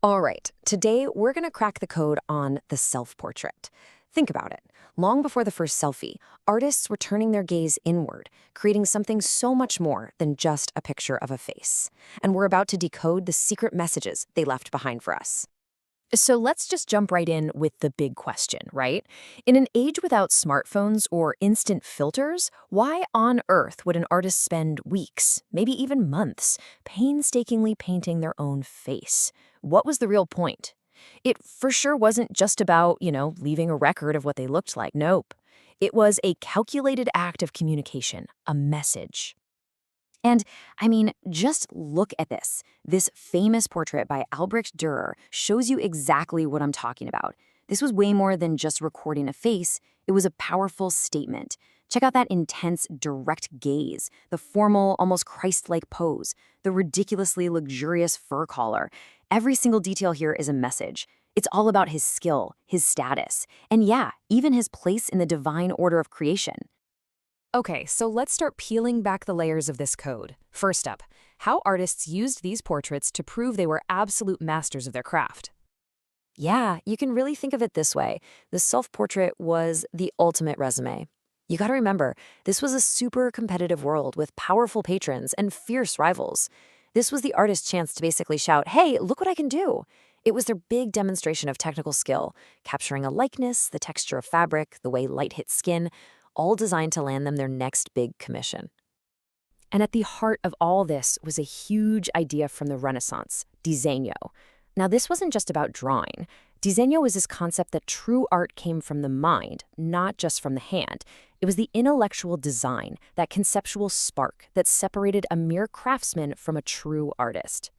All right, today we're going to crack the code on the self-portrait. Think about it. Long before the first selfie, artists were turning their gaze inward, creating something so much more than just a picture of a face. And we're about to decode the secret messages they left behind for us. So let's just jump right in with the big question, right? In an age without smartphones or instant filters, why on earth would an artist spend weeks, maybe even months, painstakingly painting their own face? What was the real point? It for sure wasn't just about, leaving a record of what they looked like. Nope. It was a calculated act of communication, a message. And I mean, just look at this. This famous portrait by Albrecht Dürer shows you exactly what I'm talking about. This was way more than just recording a face. It was a powerful statement. Check out that intense, direct gaze, the formal, almost Christ-like pose, the ridiculously luxurious fur collar. Every single detail here is a message. It's all about his skill, his status, and yeah, even his place in the divine order of creation. Okay, so let's start peeling back the layers of this code. First up, how artists used these portraits to prove they were absolute masters of their craft. Yeah, you can really think of it this way. The self-portrait was the ultimate resume. You gotta remember, this was a super competitive world with powerful patrons and fierce rivals. This was the artist's chance to basically shout, hey, look what I can do. It was their big demonstration of technical skill, capturing a likeness, the texture of fabric, the way light hits skin, all designed to land them their next big commission. And at the heart of all this was a huge idea from the Renaissance, disegno. Now, this wasn't just about drawing. Disegno was this concept that true art came from the mind, not just from the hand. It was the intellectual design, that conceptual spark that separated a mere craftsman from a true artist.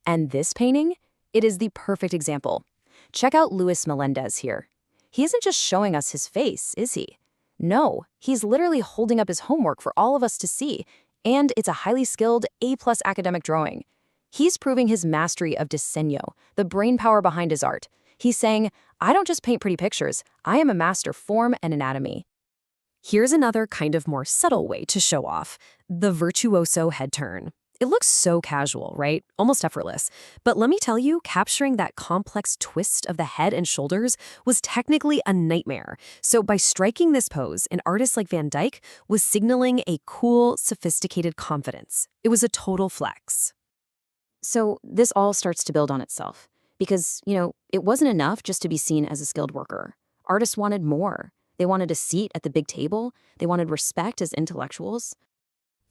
And this painting? It is the perfect example. Check out Luis Melendez here. He isn't just showing us his face, is he? No, he's literally holding up his homework for all of us to see, and it's a highly skilled A+ academic drawing. He's proving his mastery of disegno, the brainpower behind his art. He's saying, I don't just paint pretty pictures, I am a master of form and anatomy. Here's another kind of more subtle way to show off, the virtuoso head turn. It looks so casual, right? Almost effortless. But let me tell you, capturing that complex twist of the head and shoulders was technically a nightmare. So by striking this pose, an artist like Van Dyck was signaling a cool, sophisticated confidence. It was a total flex. So this all starts to build on itself. Because, it wasn't enough just to be seen as a skilled worker. Artists wanted more. They wanted a seat at the big table. They wanted respect as intellectuals.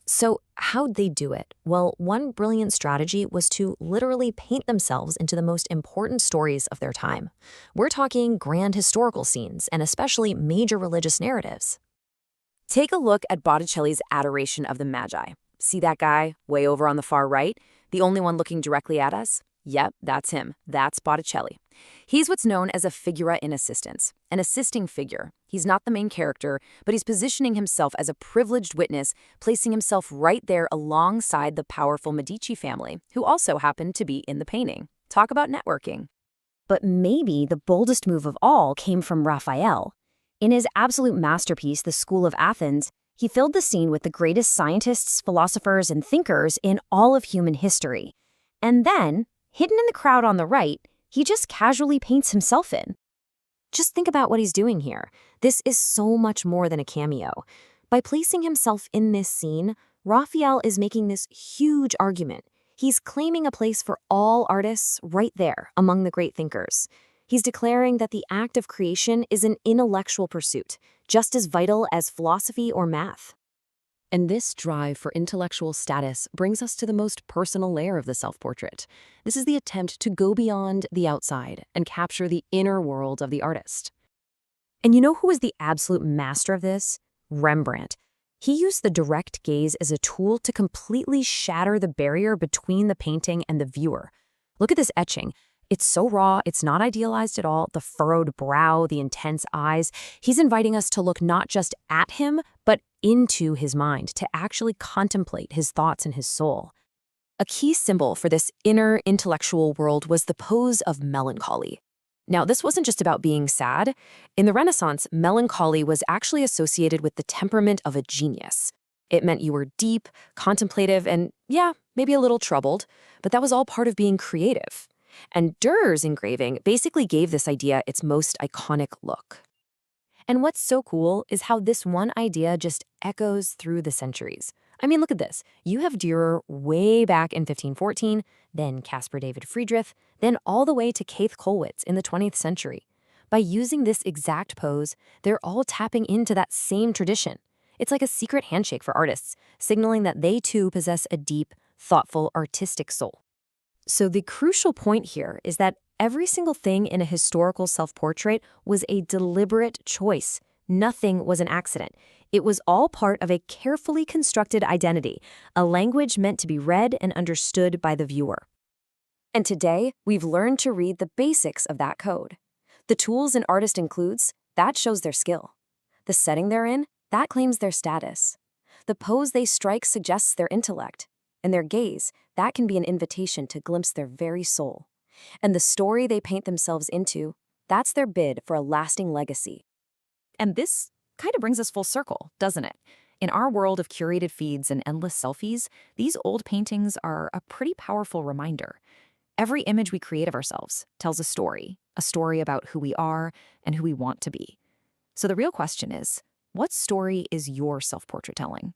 So how'd they do it? Well, one brilliant strategy was to literally paint themselves into the most important stories of their time. We're talking grand historical scenes and especially major religious narratives. Take a look at Botticelli's Adoration of the Magi. See that guy way over on the far right? The only one looking directly at us? Yep, that's him. That's Botticelli. He's what's known as a figura in assistance, an assisting figure. He's not the main character, but he's positioning himself as a privileged witness, placing himself right there alongside the powerful Medici family, who also happened to be in the painting. Talk about networking. But maybe the boldest move of all came from Raphael. In his absolute masterpiece, The School of Athens, he filled the scene with the greatest scientists, philosophers, and thinkers in all of human history. And then, hidden in the crowd on the right, he just casually paints himself in. Just think about what he's doing here. This is so much more than a cameo. By placing himself in this scene, Raphael is making this huge argument. He's claiming a place for all artists right there among the great thinkers. He's declaring that the act of creation is an intellectual pursuit, just as vital as philosophy or math. And this drive for intellectual status brings us to the most personal layer of the self-portrait. This is the attempt to go beyond the outside and capture the inner world of the artist. And you know who was the absolute master of this? Rembrandt. He used the direct gaze as a tool to completely shatter the barrier between the painting and the viewer. Look at this etching. It's so raw, it's not idealized at all, the furrowed brow, the intense eyes. He's inviting us to look not just at him, but into his mind, to actually contemplate his thoughts and his soul. A key symbol for this inner intellectual world was the pose of melancholy. Now, this wasn't just about being sad. In the Renaissance, melancholy was actually associated with the temperament of a genius. It meant you were deep, contemplative, and yeah, maybe a little troubled, but that was all part of being creative. And Durer's engraving basically gave this idea its most iconic look. And what's so cool is how this one idea just echoes through the centuries. I mean, look at this. You have Dürer way back in 1514, then Caspar David Friedrich, then all the way to Keith Kollwitz in the 20th century. By using this exact pose, they're all tapping into that same tradition. It's like a secret handshake for artists, signaling that they too possess a deep, thoughtful, artistic soul. So the crucial point here is that every single thing in a historical self-portrait was a deliberate choice. Nothing was an accident. It was all part of a carefully constructed identity, a language meant to be read and understood by the viewer. And today, we've learned to read the basics of that code. The tools an artist includes, that shows their skill. The setting they're in, that claims their status. The pose they strike suggests their intellect. And their gaze, that can be an invitation to glimpse their very soul. And the story they paint themselves into, that's their bid for a lasting legacy. And this kind of brings us full circle, doesn't it? In our world of curated feeds and endless selfies, these old paintings are a pretty powerful reminder. Every image we create of ourselves tells a story about who we are and who we want to be. So the real question is, what story is your self-portrait telling?